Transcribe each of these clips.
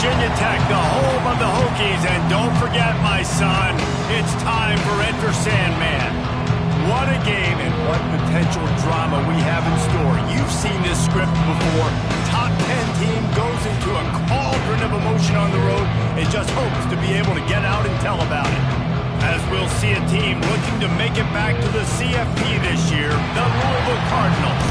Virginia Tech, the home of the Hokies. And don't forget, my son, it's time for Enter Sandman. What a game and what potential drama we have in store. You've seen this script before. Top 10 team goes into a cauldron of emotion on the road and just hopes to be able to get out and tell about it. As we'll see a team looking to make it back to the CFP this year, the Louisville Cardinals.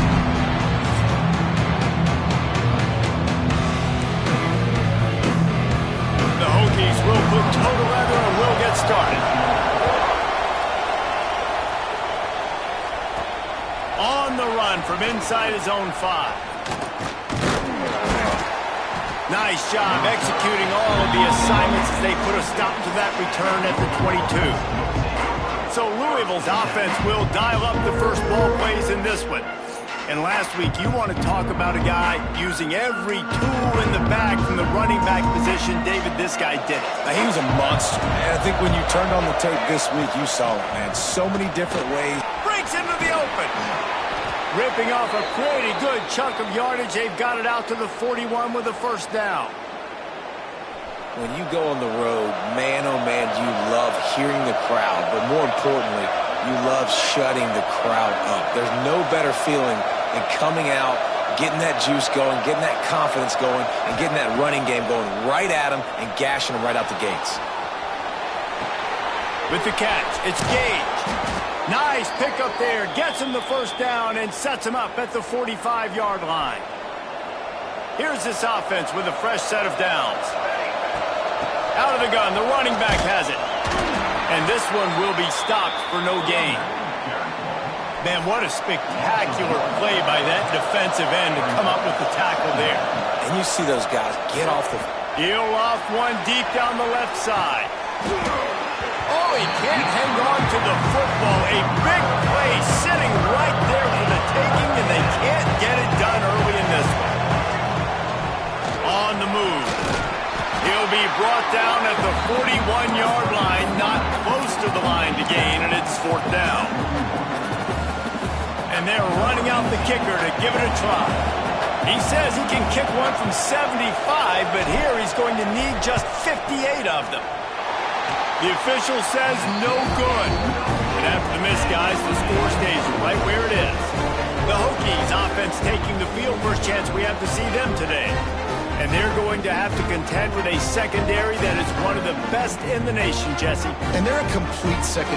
The Hokies will put toe to leather and will get started. On the run from inside his own 5. Nice job executing all of the assignments as they put a stop to that return at the 22. So Louisville's offense will dial up the first ball plays in this one. And last week, you want to talk about a guy using every tool in the bag from the running back position. David, this guy did it. He was a monster, man. I think when you turned on the tape this week, you saw it, man. So many different ways. Breaks into the open. Ripping off a pretty good chunk of yardage. They've got it out to the 41 with a first down. When you go on the road, man, oh man, you love hearing the crowd. But more importantly, you love shutting the crowd up. There's no better feeling than coming out, getting that juice going, getting that confidence going, and getting that running game going right at them and gashing them right out the gates. With the catch, it's Gage. Nice pickup there. Gets him the first down and sets him up at the 45-yard line. Here's this offense with a fresh set of downs. Out of the gun, the running back has it. And this one will be stopped for no gain. Man, what a spectacular play by that defensive end to come up with the tackle there. And you see those guys get off the... He'll off one deep down the left side. Oh, he can't hang on to the football. A big play sitting right there for the taking, and they can't get it done early in this one. On the move. He'll be brought down at the 41-yard line, not close to the line to gain, and it's fourth down. And they're running out the kicker to give it a try. He says he can kick one from 75, but here he's going to need just 58 of them. The official says no good. And after the miss, guys, the score stays right where it is. The Hokies offense taking the field. First chance we have to see them today. And they're going to have to contend with a secondary that is one of the best in the nation, Jesse. And they're a complete second.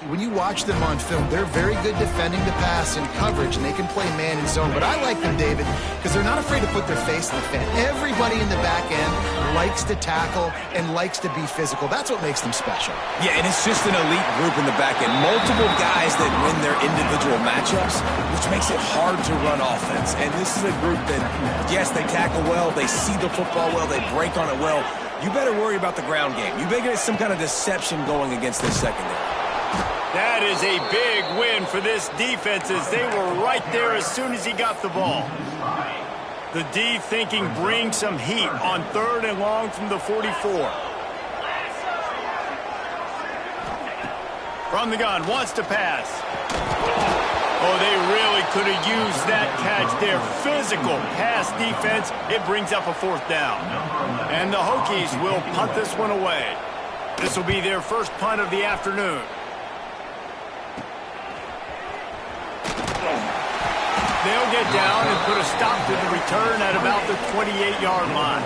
When you watch them on film, they're very good defending the pass and coverage, and they can play man and zone. But I like them, David, because they're not afraid to put their face in the fan. Everybody in the back end likes to tackle and likes to be physical. That's what makes them special. Yeah, and it's just an elite group in the back end. Multiple guys that win their individual matchups, which makes it hard to run offense. And this is a group that, yes, they tackle well, they see the football well, they break on it well. You better worry about the ground game. You better get some kind of deception going against this secondary. That is a big win for this defense as they were right there as soon as he got the ball. The D thinking bring some heat on 3rd and long from the 44. From the gun, wants to pass. Oh, they really could have used that catch there. Physical pass defense. It brings up a 4th down. And the Hokies will punt this one away. This will be their first punt of the afternoon. They'll get down and put a stop to the return at about the 28-yard line.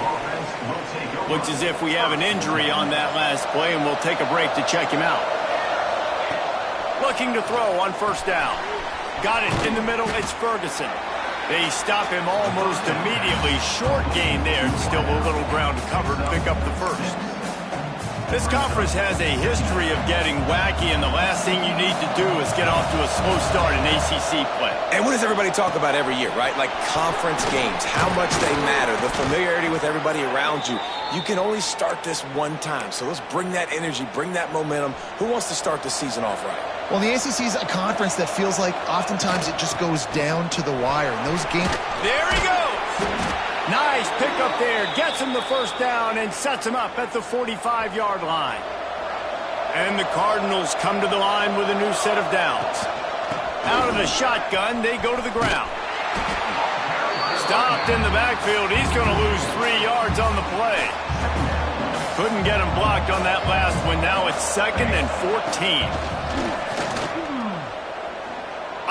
Looks as if we have an injury on that last play, and we'll take a break to check him out. Looking to throw on first down. Got it in the middle. It's Ferguson. They stop him almost immediately. Short gain there. Still a little ground to cover to pick up the first. This conference has a history of getting wacky, and the last thing you need to do is get off to a slow start in ACC play. And what does everybody talk about every year, right? Like conference games, how much they matter, the familiarity with everybody around you. You can only start this one time, so let's bring that energy, bring that momentum. Who wants to start the season off right? Well, the ACC is a conference that feels like oftentimes it just goes down to the wire. And those games... There he goes! Nice pick up there, gets him the first down and sets him up at the 45-yard line. And the Cardinals come to the line with a new set of downs. Out of the shotgun, they go to the ground. Stopped in the backfield. He's going to lose 3 yards on the play. Couldn't get him blocked on that last one. Now it's 2nd and 14.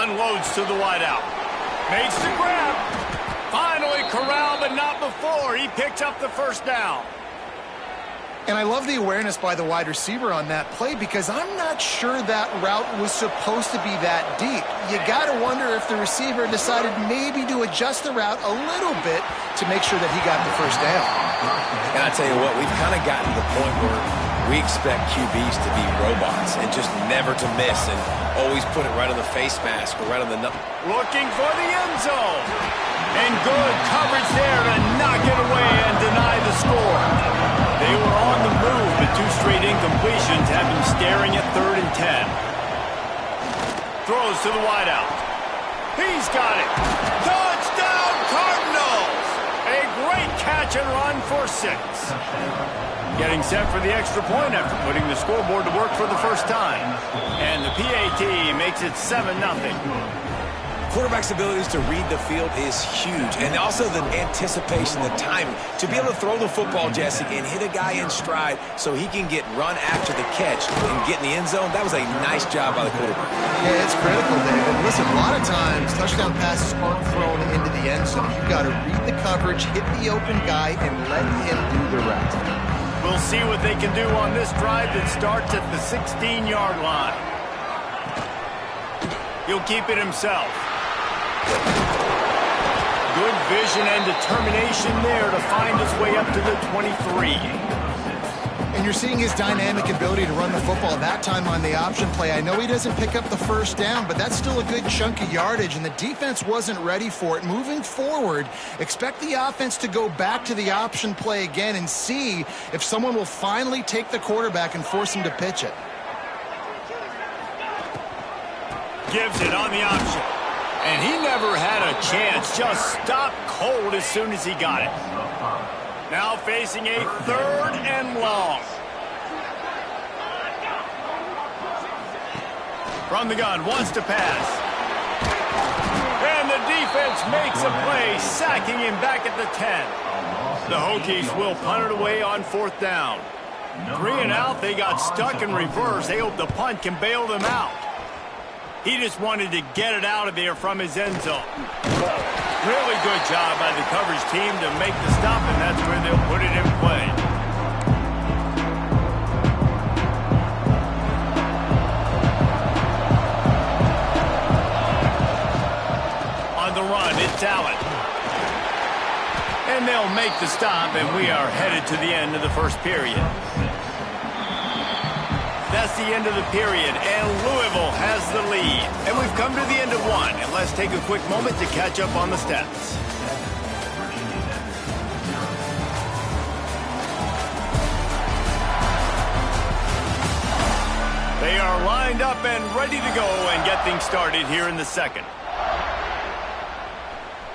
Unloads to the wideout. Makes the grab. Finally corralled, but not before. He picks up the first down. And I love the awareness by the wide receiver on that play because I'm not sure that route was supposed to be that deep. You got to wonder if the receiver decided maybe to adjust the route a little bit to make sure that he got the first down. And I tell you what, we've kind of gotten to the point where we expect QBs to be robots and just never to miss and always put it right on the face mask or right on the... Looking for the end zone. And good coverage there to knock it away and deny the score. They were on the move, but 2 straight incompletions have them staring at 3rd and 10. Throws to the wideout. He's got it. Touchdown, Cardinals! A great catch and run for 6. Getting set for the extra point after putting the scoreboard to work for the first time. And the PAT makes it 7-0. Quarterback's abilities to read the field is huge, and also the anticipation, the timing. To be able to throw the football, Jesse, and hit a guy in stride so he can get run after the catch and get in the end zone, that was a nice job by the quarterback. Yeah, it's critical, David. Listen, a lot of times touchdown passes aren't thrown into the end zone. You've got to read the coverage, hit the open guy, and let him do the rest. We'll see what they can do on this drive that starts at the 16-yard line. He'll keep it himself. Good vision and determination there to find his way up to the 23. And you're seeing his dynamic ability to run the football that time on the option play. I know he doesn't pick up the first down, but that's still a good chunk of yardage, and the defense wasn't ready for it. Moving forward, expect the offense to go back to the option play again and see if someone will finally take the quarterback and force him to pitch it. Gives it on the option. And he never had a chance. Just stopped cold as soon as he got it. Now facing a 3rd and long. From the gun, wants to pass. And the defense makes a play, sacking him back at the 10. The Hokies will punt it away on 4th down. 3 and out, they got stuck in reverse. They hope the punt can bail them out. He just wanted to get it out of there from his end zone. Really good job by the coverage team to make the stop, and that's where they'll put it in play. On the run, it's Allen. And they'll make the stop, and we are headed to the end of the first period. That's the end of the period, and Louisville has the lead. And we've come to the end of one, and let's take a quick moment to catch up on the stats. They are lined up and ready to go and get things started here in the second.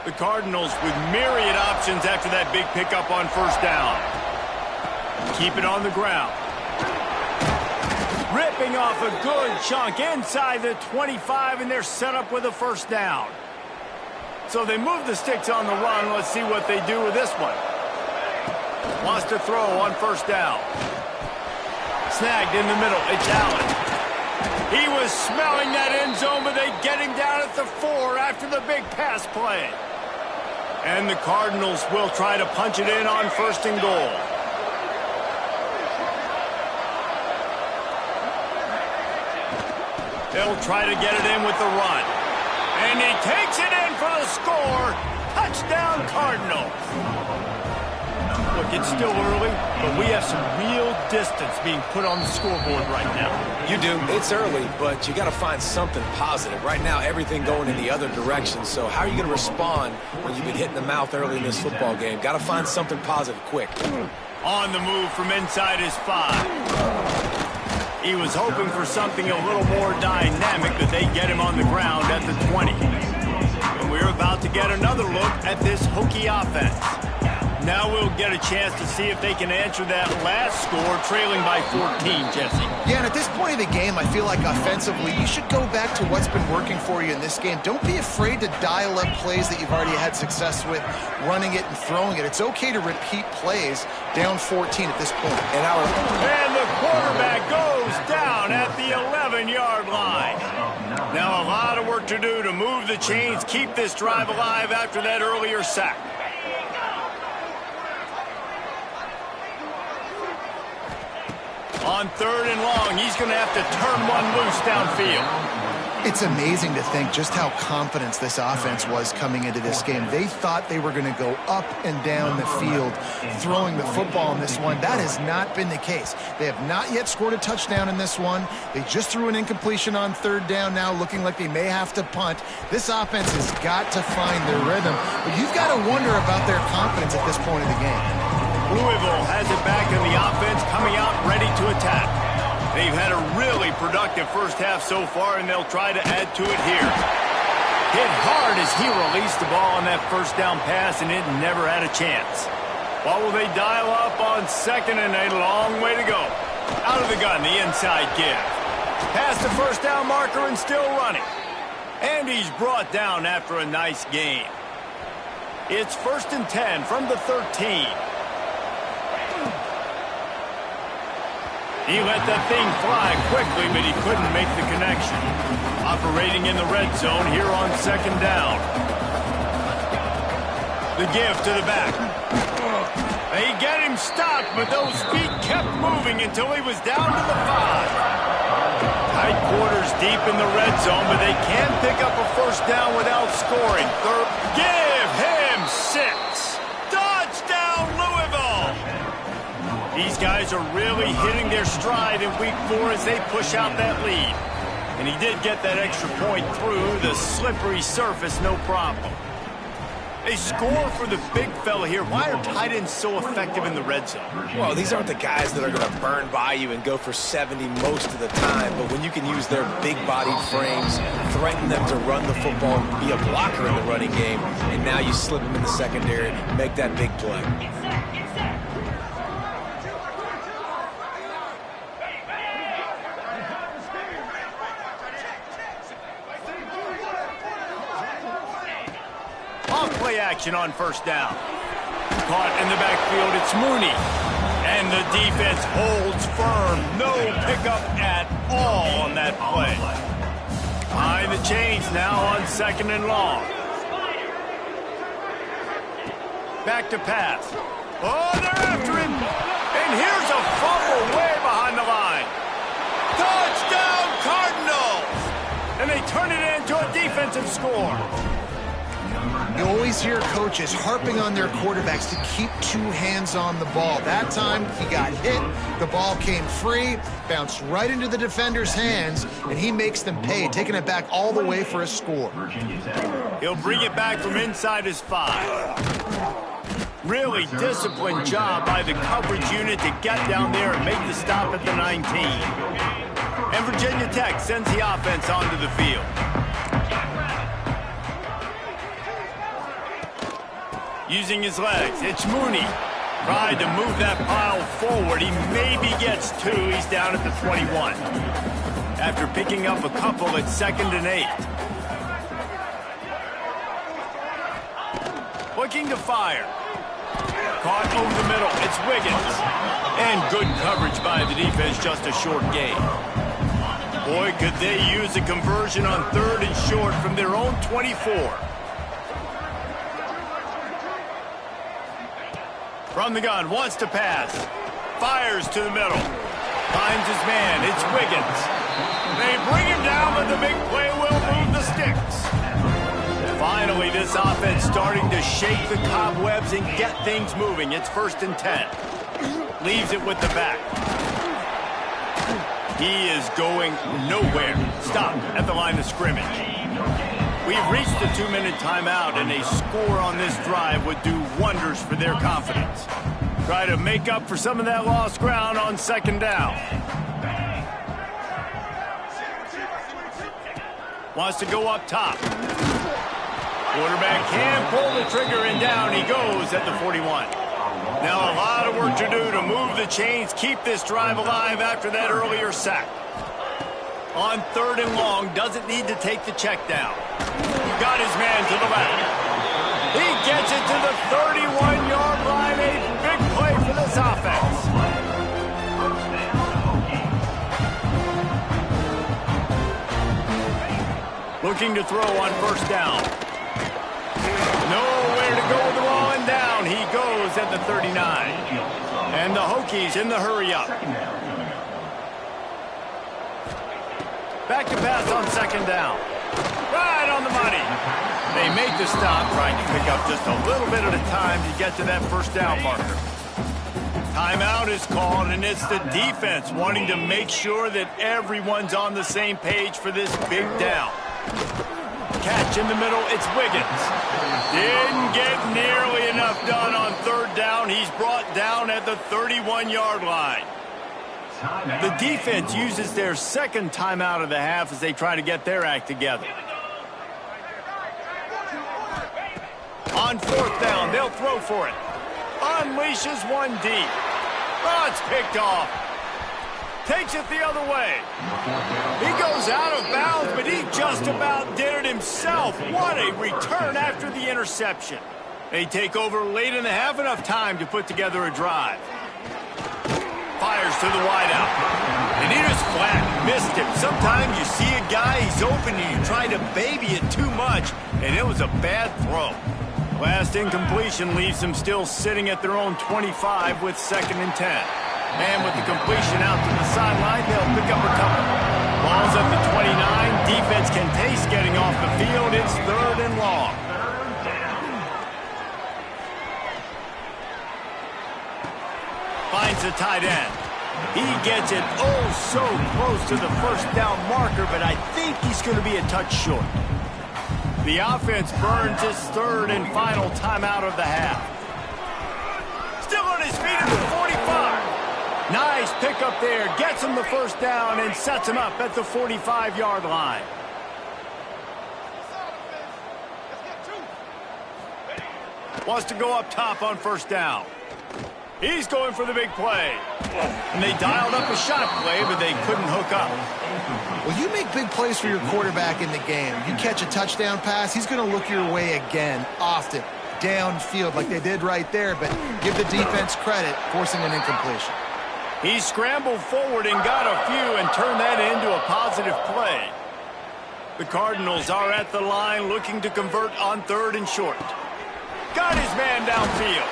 The Cardinals with myriad options after that big pickup on first down. Keep it on the ground. Ripping off a good chunk inside the 25, and they're set up with a first down. So they move the sticks on the run. Let's see what they do with this one. Wants to throw on first down. Snagged in the middle. It's Allen. He was smelling that end zone, but they get him down at the 4 after the big pass play. And the Cardinals will try to punch it in on 1st and goal. They'll try to get it in with the run. And he takes it in for the score. Touchdown, Cardinals. It's still early, but we have some real distance being put on the scoreboard right now. You do. It's early, but you got to find something positive. Right now, everything going in the other direction. So how are you going to respond when you've been hit in the mouth early in this football game? Got to find something positive quick. On the move from inside his 5. He was hoping for something a little more dynamic, but they get him on the ground at the 20. And we're about to get another look at this Hokie offense. Now we'll get a chance to see if they can answer that last score, trailing by 14, Jesse. Yeah, and at this point of the game, I feel like offensively, you should go back to what's been working for you in this game. Don't be afraid to dial up plays that you've already had success with, running it and throwing it. It's okay to repeat plays down 14 at this point. And the quarterback goes down at the 11-yard line. Now a lot of work to do to move the chains, keep this drive alive after that earlier sack. On 3rd and long, he's going to have to turn one loose downfield. It's amazing to think just how confident this offense was coming into this game. They thought they were going to go up and down the field throwing the football in this one. That has not been the case. They have not yet scored a touchdown in this one. They just threw an incompletion on 3rd down now, looking like they may have to punt. This offense has got to find their rhythm, but you've got to wonder about their confidence at this point of the game. Louisville has it back in the offense, coming out ready to attack. They've had a really productive first half so far, and they'll try to add to it here. Hit hard as he released the ball on that first down pass, and it never had a chance. What will they dial up on 2nd and a long way to go? Out of the gun, the inside give. Past the first down marker and still running. And he's brought down after a nice gain. It's 1st and 10 from the 13. He let that thing fly quickly, but he couldn't make the connection. Operating in the red zone here on 2nd down. The give to the back. They get him stopped, but those feet kept moving until he was down to the 5. Tight quarters deep in the red zone, but they can't pick up a first down without scoring. Give him 6. Touchdown, Louisville! These guys are really hitting their stride in week 4 as they push out that lead. And he did get that extra point through the slippery surface, no problem. They score for the big fella here. Why are tight ends so effective in the red zone? Well, these aren't the guys that are going to burn by you and go for 70 most of the time. But when you can use their big-bodied frames, threaten them to run the football, be a blocker in the running game, and now you slip them in the secondary, make that big play. Play action on first down. Caught in the backfield, it's Mooney. And the defense holds firm. No pickup at all on that play. Behind the chains now on 2nd and long. Back to pass. Oh, they're after him. And here's a fumble way behind the line. Touchdown, Cardinals! And they turn it into a defensive score. You always hear coaches harping on their quarterbacks to keep 2 hands on the ball. That time, he got hit, the ball came free, bounced right into the defender's hands, and he makes them pay, taking it back all the way for a score. He'll bring it back from inside his 5. Really disciplined job by the coverage unit to get down there and make the stop at the 19. And Virginia Tech sends the offense onto the field. Using his legs, it's Mooney. Tried to move that pile forward. He maybe gets 2. He's down at the 21. After picking up a couple at 2nd and 8. Looking to fire. Caught over the middle. It's Wiggins. And good coverage by the defense, just a short gain. Boy, could they use a conversion on 3rd and short from their own 24. From the gun, wants to pass. Fires to the middle. Finds his man. It's Wiggins. They bring him down, but the big play will move the sticks. Finally, this This offense starting to shake the cobwebs and get things moving. It's 1st and 10. Leaves it with the back. He is going nowhere. Stop at the line of scrimmage. We've reached the 2-minute timeout, and a score on this drive would do wonders for their confidence. Try to make up for some of that lost ground on 2nd down. Wants to go up top. Quarterback can pull the trigger, and down he goes at the 41. Now a lot of work to do to move the chains, keep this drive alive after that earlier sack. On 3rd and long, doesn't need to take the check down. Got his man to the left. He gets it to the 31-yard line. A big play for this offense. Looking to throw on 1st down. Nowhere to go with the ball, and down he goes at the 39. And the Hokies in the hurry-up. Back to pass on 2nd down. Right on the money. They make the stop, trying to pick up just a little bit at a time to get to that 1st down marker. Timeout is called, and it's the defense wanting to make sure that everyone's on the same page for this big down. Catch in the middle, it's Wiggins. Didn't get nearly enough done on 3rd down. He's brought down at the 31-yard line. The defense uses their 2nd timeout of the half as they try to get their act together. On 4th down, they'll throw for it. Unleashes one deep. Oh, it's picked off. Takes it the other way. He goes out of bounds, but he just about did it himself. What a return after the interception. They take over late in the half, enough time to put together a drive. Fires to the wideout. And he just flat missed him. Sometimes you see a guy, he's open, and you try to baby it too much, and it was a bad throw. Last incompletion leaves them still sitting at their own 25 with 2nd and 10. And with the completion out to the sideline, they'll pick up a couple. Ball's at the 29. Defense can taste getting off the field. It's 3rd and long. Finds the tight end. He gets it oh so close to the 1st down marker, but I think he's going to be a touch short. The offense burns its 3rd and final timeout of the half. Still on his feet at the 45. Nice pickup there. Gets him the 1st down and sets him up at the 45-yard line. Wants to go up top on 1st down. He's going for the big play. And they dialed up a shot play, but they couldn't hook up. Well, you make big plays for your quarterback in the game. You catch a touchdown pass, he's going to look your way again, often, downfield like they did right there, but give the defense credit, forcing an incompletion. He scrambled forward and got a few and turned that into a positive play. The Cardinals are at the line looking to convert on 3rd and short. Got his man downfield.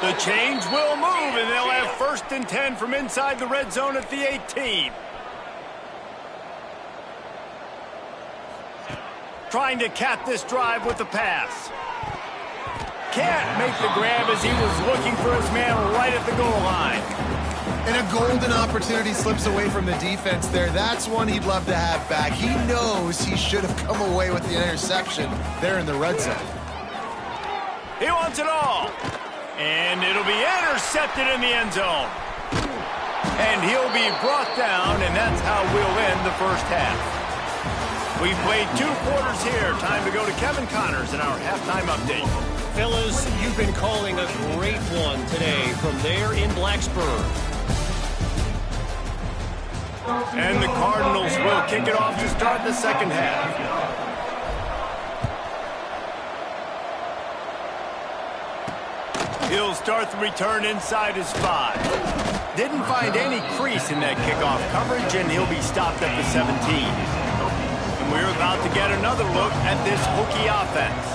The change will move, and they'll have 1st and 10 from inside the red zone at the 18. Trying to cap this drive with the pass. Can't make the grab as he was looking for his man right at the goal line. And a golden opportunity slips away from the defense there. That's one he'd love to have back. He knows he should have come away with the interception there in the red zone. He wants it all. And it'll be intercepted in the end zone. And he'll be brought down, and that's how we'll end the 1st half. We've played 2 quarters here. Time to go to Kevin Connors in our halftime update. Fellas, you've been calling a great one today from there in Blacksburg. And the Cardinals will kick it off to start the 2nd half. He'll start the return inside his 5. Didn't find any crease in that kickoff coverage, and he'll be stopped at the 17. And we're about to get another look at this Hokie offense.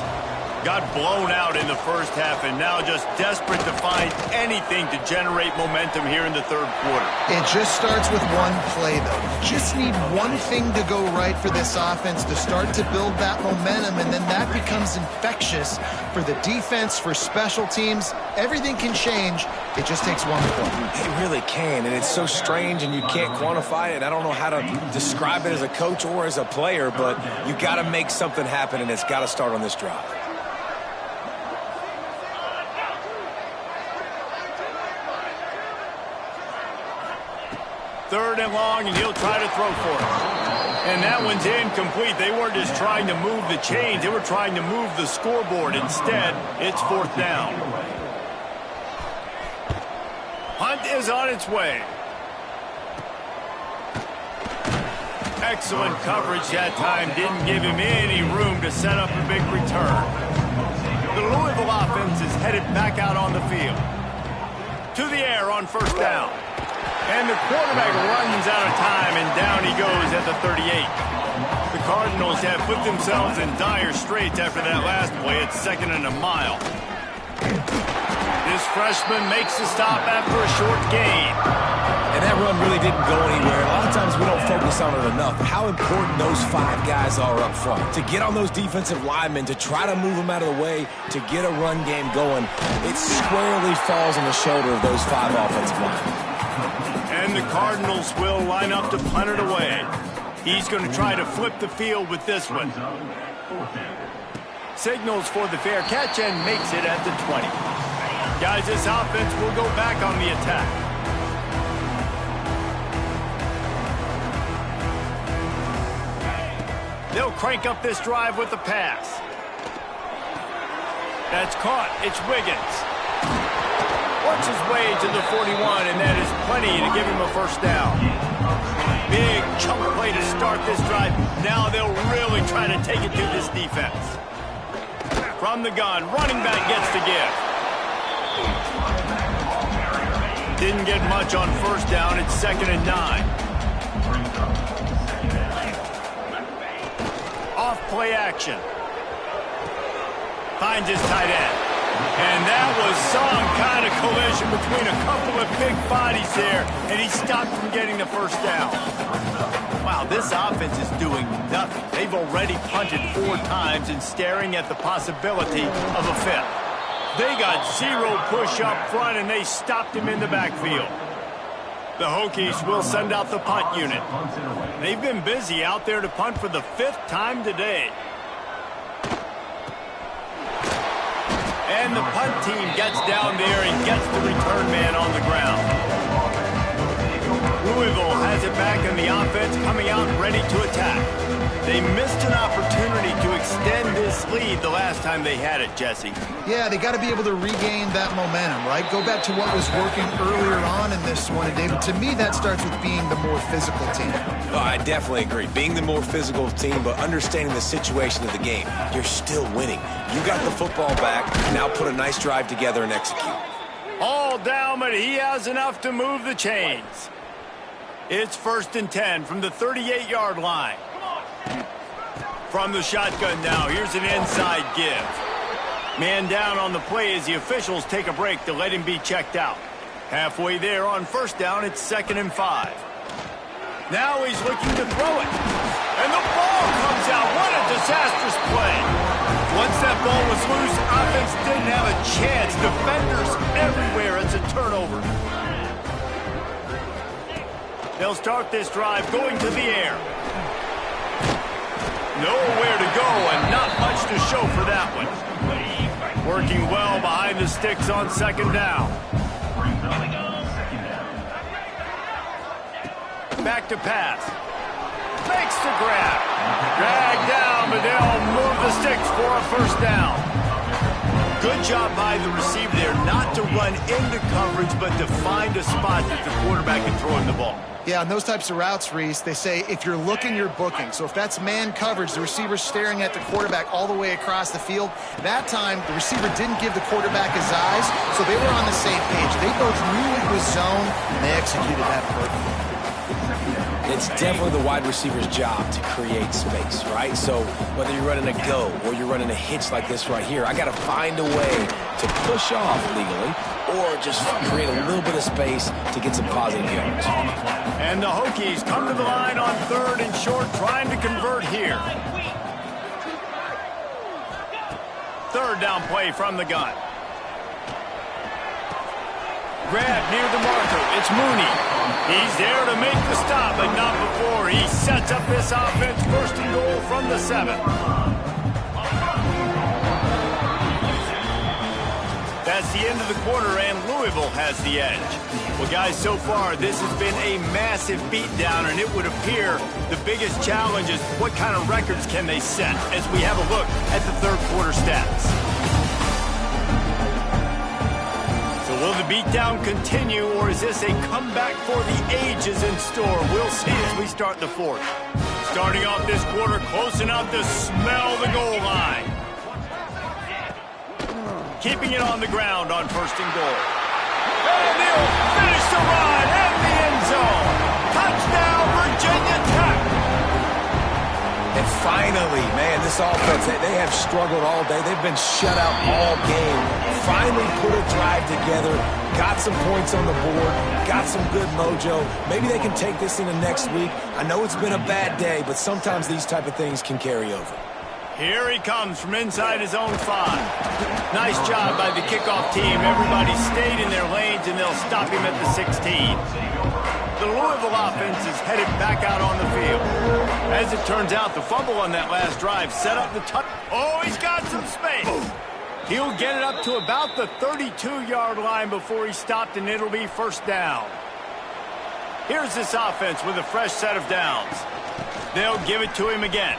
Got blown out in the first half and now just desperate to find anything to generate momentum here in the third quarter. It just starts with one play, though. Just need one thing to go right for this offense to start to build that momentum, and then that becomes infectious for the defense, for special teams. Everything can change. It just takes one play. It really can, and it's so strange, and you can't quantify it. I don't know how to describe it as a coach or as a player, but you got to make something happen, and it's got to start on this drive. Third and long, and he'll try to throw for it. And that one's incomplete. They weren't just trying to move the chains. They were trying to move the scoreboard. Instead, it's fourth down. Hunt is on its way. Excellent coverage that time. Didn't give him any room to set up a big return. The Louisville offense is headed back out on the field. To the air on first down. And the quarterback runs out of time, and down he goes at the 38. The Cardinals have put themselves in dire straits after that last play. It's second and a mile. This freshman makes the stop after a short gain. And that run really didn't go anywhere. A lot of times we don't focus on it enough. How important those 5 guys are up front. To get on those defensive linemen, to try to move them out of the way, to get a run game going, it squarely falls on the shoulder of those 5 offensive linemen. And the Cardinals will line up to punt it away. He's going to try to flip the field with this one. Signals for the fair catch and makes it at the 20. Guys, this offense will go back on the attack. They'll crank up this drive with the pass. That's caught. It's Wiggins. Works his way to the 41, and that is plenty to give him a first down. Big chunk play to start this drive. Now they'll really try to take it to this defense. From the gun, running back gets the give. Didn't get much on first down. It's second and 9. Off play action. Finds his tight end. And that was some kind of collision between a couple of big bodies there, and he stopped from getting the first down. Wow, this offense is doing nothing. They've already punted 4 times and staring at the possibility of a 5th. They got 0 push up front, and they stopped him in the backfield. The Hokies will send out the punt unit. They've been busy out there to punt for the 5th time today. And the punt team gets down there and gets the return man on the ground. Louisville has it back in the offense, coming out ready to attack. They missed an opportunity to extend this lead the last time they had it, Jesse. Yeah, they got to be able to regain that momentum, right? Go back to what was working earlier on in this one. And, David, to me, that starts with being the more physical team. Oh, I definitely agree. Being the more physical team, but understanding the situation of the game. You're still winning. You got the football back. Now put a nice drive together and execute. All down, but he has enough to move the chains. It's first and 10 from the 38-yard line. From the shotgun now, here's an inside give. Man down on the play as the officials take a break to let him be checked out. Halfway there on first down, it's second and 5. Now he's looking to throw it. And the ball comes out. What a disastrous play. Once that ball was loose, offense didn't have a chance. Defenders everywhere. It's a turnover. They'll start this drive going to the air. Nowhere to go and not much to show for that one. Working well behind the sticks on second down. Back to pass. Makes the grab. Dragged down, but they'll move the sticks for a first down. Good job by the receiver there not to run into coverage, but to find a spot that the quarterback can throw him the ball. Yeah, on those types of routes, Reese, they say if you're looking, you're booking. So if that's man coverage, the receiver's staring at the quarterback all the way across the field. That time, the receiver didn't give the quarterback his eyes, so they were on the same page. They both knew it was zone, and they executed that perfectly. It's definitely the wide receiver's job to create space, right? So whether you're running a go or you're running a hitch like this right here, I got to find a way to push off legally or just create a little bit of space to get some positive yards. And the Hokies come to the line on 3rd and short, trying to convert here. 3rd down play from the gun. Grab near the marker. It's Mooney. He's there to make the stop, but not before. He sets up this offense 1st and goal from the 7. That's the end of the quarter, and Louisville has the edge. Well, guys, so far, this has been a massive beatdown, and it would appear the biggest challenge is what kind of records can they set as we have a look at the 3rd quarter stats. Will the beatdown continue, or is this a comeback for the ages in store? We'll see as we start the 4th. Starting off this quarter close enough to smell the goal line. Keeping it on the ground on 1st and goal. And he'll finish the run in the end zone. Touchdown, Virginia Tech. And finally, man, this offense, they have struggled all day. They've been shut out all game. Finally put a drive together, got some points on the board, got some good mojo. Maybe they can take this into next week. I know it's been a bad day, but sometimes these type of things can carry over. Here he comes from inside his own 5. Nice job by the kickoff team. Everybody stayed in their lanes, and they'll stop him at the 16. The Louisville offense is headed back out on the field. As it turns out, the fumble on that last drive set up the touch. Oh, he's got some space. He'll get it up to about the 32-yard line before he stopped, and it'll be 1st down. Here's this offense with a fresh set of downs. They'll give it to him again.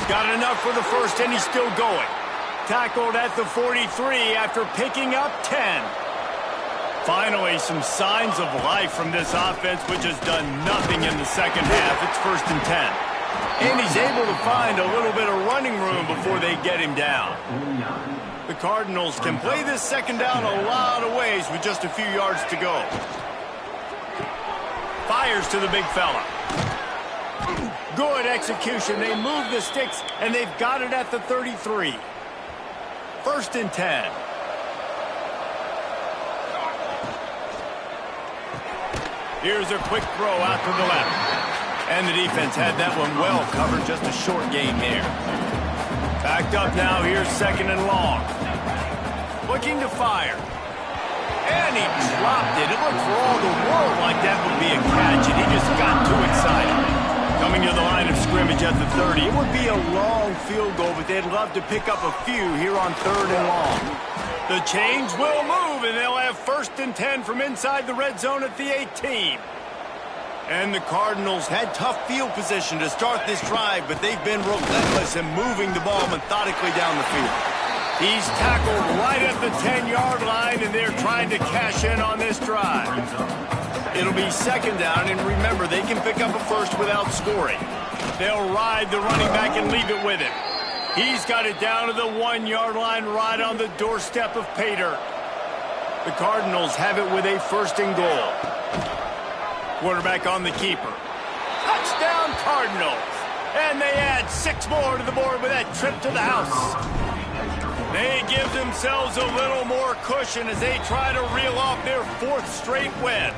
Got enough for the 1st, and he's still going. Tackled at the 43 after picking up 10. Finally, some signs of life from this offense, which has done nothing in the 2nd half. It's 1st and 10. And he's able to find a little bit of running room before they get him down. The Cardinals can play this 2nd down a lot of ways with just a few yards to go. Fires to the big fella. Good execution. They move the sticks, and they've got it at the 33. 1st and 10. Here's a quick throw out to the left. And the defense had that one well covered. Just a short gain there. Backed up now. Here's 2nd and long. Looking to fire. And he dropped it. It looked for all the world like that would be a catch, and he just got too excited. Coming to the line of scrimmage at the 30. It would be a long field goal, but they'd love to pick up a few here on 3rd and long. The chains will move, and they'll have 1st and 10 from inside the red zone at the 18. And the Cardinals had tough field position to start this drive, but they've been relentless in moving the ball methodically down the field. He's tackled right at the 10-yard line, and they're trying to cash in on this drive. It'll be 2nd down, and remember, they can pick up a 1st without scoring. They'll ride the running back and leave it with him. He's got it down to the 1-yard line right on the doorstep of Pater. The Cardinals have it with a 1st and goal. Quarterback on the keeper. Touchdown Cardinals. And they add 6 more to the board with that trip to the house. They give themselves a little more cushion as they try to reel off their 4th straight win.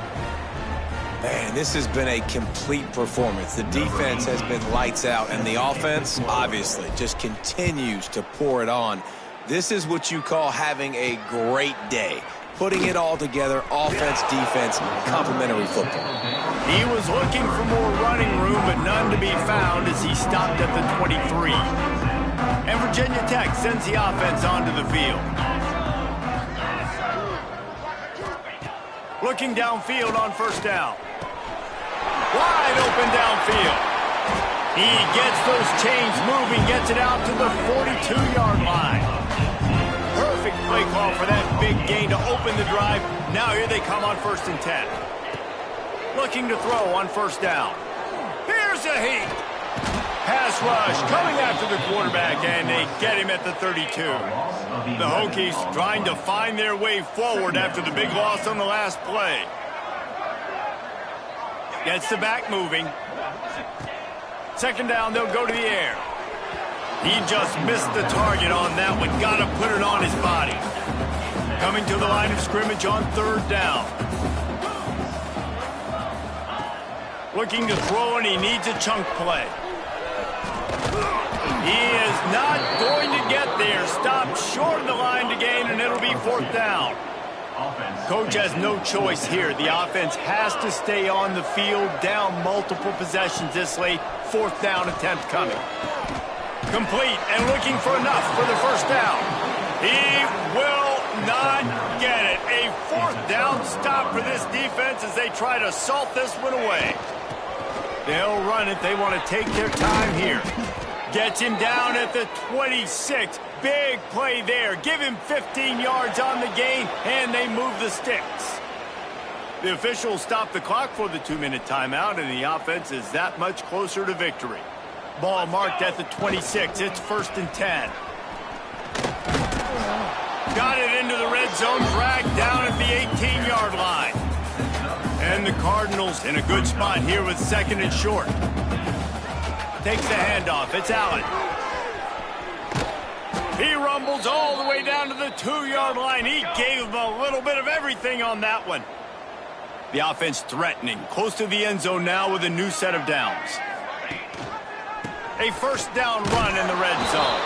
Man, this has been a complete performance. The defense has been lights out, and the offense, obviously, just continues to pour it on. This is what you call having a great day. Putting it all together, offense, defense, complementary football. He was looking for more running room, but none to be found as he stopped at the 23. And Virginia Tech sends the offense onto the field. Looking downfield on 1st down. Wide open downfield. He gets those chains moving, gets it out to the 42-yard line. Perfect play call for that big gain to open the drive. Now here they come on 1st and 10. Looking to throw on 1st down. Here's a heat. Pass rush coming after the quarterback, and they get him at the 32. The Hokies trying to find their way forward after the big loss on the last play. Gets the back moving. Second down, they'll go to the air. He just missed the target on that one. Got to put it on his body. Coming to the line of scrimmage on third down. Looking to throw, and he needs a chunk play. He is not going to get there. Stopped short of the line to gain, and it'll be fourth down. Coach has no choice here. The offense has to stay on the field, down multiple possessions this late. Fourth down attempt coming. Complete and looking for enough for the first down. He will not get it. A fourth down stop for this defense as they try to salt this one away. They'll run it. They want to take their time here. Gets him down at the 26. Big play there. Give him 15 yards on the gain, and they move the sticks. The officials stop the clock for the 2-minute timeout, and the offense is that much closer to victory. Ball marked at the 26. It's 1st and 10. Got it into the red zone, dragged down at the 18-yard line. And the Cardinals in a good spot here with 2nd and short. Takes the handoff. It's Allen. He rumbles all the way down to the 2-yard line. He gave him a little bit of everything on that one. The offense threatening. Close to the end zone now with a new set of downs. A first down run in the red zone.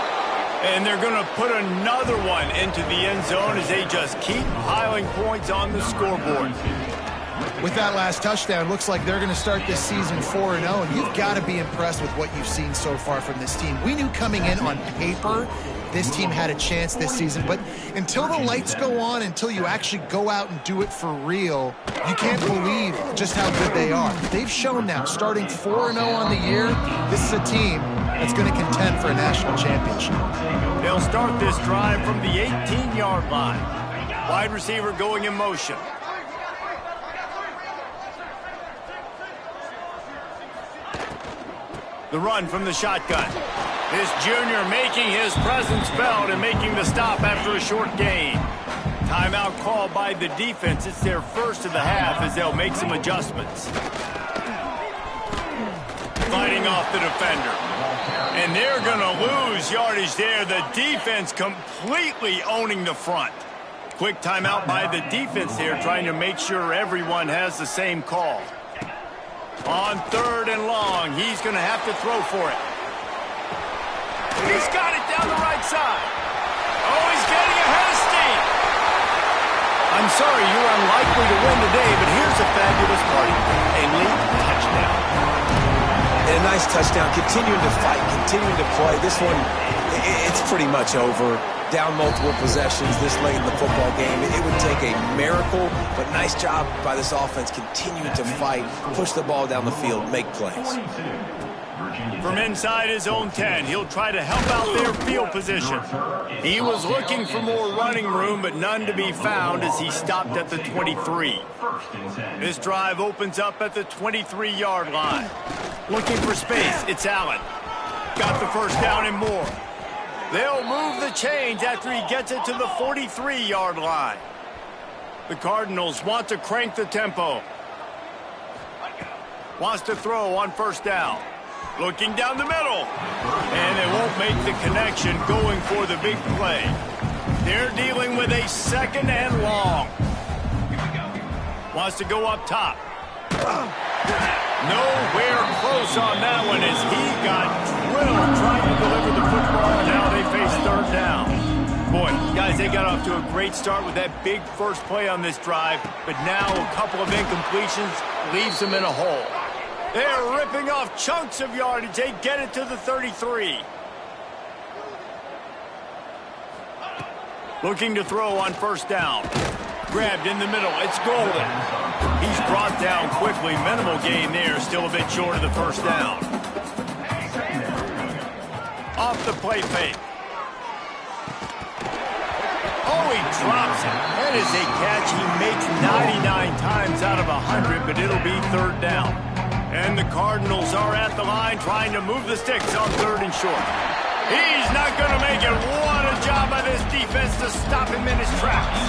And they're going to put another one into the end zone as they just keep piling points on the scoreboard. With that last touchdown, looks like they're going to start this season 4-0, and you've got to be impressed with what you've seen so far from this team. We knew coming in on paper this team had a chance this season, but until the lights go on, until you actually go out and do it for real, you can't believe just how good they are. They've shown now, starting 4-0 on the year, this is a team that's going to contend for a national championship. They'll start this drive from the 18-yard line. Wide receiver going in motion. The run from the shotgun. This junior making his presence felt and making the stop after a short gain. Timeout called by the defense. It's their first of the half as they'll make some adjustments. Fighting off the defender. And they're going to lose yardage there. The defense completely owning the front. Quick timeout by the defense here, trying to make sure everyone has the same call. On 3rd and long, he's going to have to throw for it. He's got it down the right side. Oh, he's getting ahead of steam. I'm sorry, you're unlikely to win today, but here's a fabulous party. A late touchdown. And a nice touchdown. Continuing to fight, continuing to play. This one, it's pretty much over. Down multiple possessions this late in the football game. It would take a miracle, but nice job by this offense continuing to fight, push the ball down the field, make plays. From inside his own 10, he'll try to help out their field position. He was looking for more running room, but none to be found as he stopped at the 23. This drive opens up at the 23-yard line. Looking for space, it's Allen. Got the first down and more. They'll move the chains after he gets it to the 43-yard line. The Cardinals want to crank the tempo. Wants to throw on first down. Looking down the middle. And they won't make the connection going for the big play. They're dealing with a 2nd and long. Wants to go up top. Nowhere close on that one as he got drilled trying to deliver the football, and now they face 3rd down. Boy, guys, they got off to a great start with that big first play on this drive, but now a couple of incompletions leaves them in a hole. They're ripping off chunks of yardage. They get it to the 33. Looking to throw on first down. Grabbed in the middle. It's Golden. He's brought down quickly. Minimal gain there. Still a bit short of the first down. Off the play fake. Oh, he drops it. That is a catch he makes 99 times out of 100, but it'll be 3rd down. And the Cardinals are at the line trying to move the sticks on 3rd and short. He's not going to make it. What a job by this defense to stop him in his tracks.